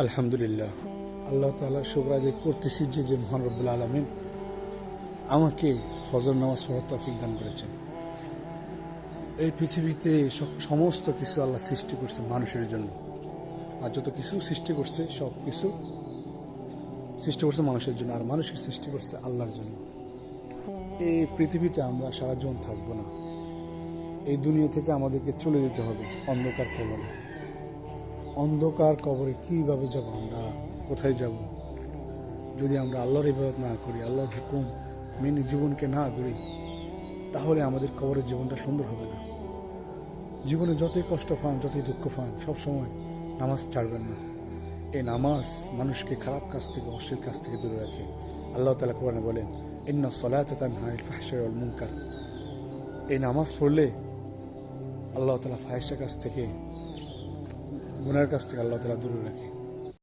আলহামদুলিল্লাহ, আল্লাহ তাআলা শুকর আদায় করতেছি যে মহান রব্বুল আলামিন আমাকে ফজর নামাজ পড়ার তৌফিক দান করেছেন। এই পৃথিবীতে সমস্ত কিছু আল্লাহ সৃষ্টি করছে মানুষের জন্য, আর যত কিছু সৃষ্টি করছে সব কিছু সৃষ্টি করছে মানুষের জন্য, আর মানুষের সৃষ্টি করছে আল্লাহর জন্য। এই পৃথিবীতে আমরা সারা জীবন থাকবো না, এই দুনিয়া থেকে আমাদেরকে চলে যেতে হবে অন্ধকার কবরে। অন্ধকার কবরে কীভাবে যাব আমরা, কোথায় যাব? যদি আমরা আল্লাহর ইবাদত না করি, আল্লাহর হুকুম মেনে জীবনকে না গড়ি, তাহলে আমাদের কবরের জীবনটা সুন্দর হবে না। জীবনে যতই কষ্ট পান, যতই দুঃখ পান, সবসময় নামাজ ছাড়বেন না। এই নামাজ মানুষকে খারাপ কাজ থেকে, অশ্লীল কাজ থেকে দূরে রাখে। আল্লাহ তাআলা কোরআনে বলেন, ইন্না সলাতা তানহা আনিল ফাহশাই ওয়াল মুনকার। এই নামাজ পড়লে আল্লাহ তাআলা ফাহিশা কাজ থেকে, গুনাহের কাছ থেকে আল্লাহ তাআলা দূরে রাখে।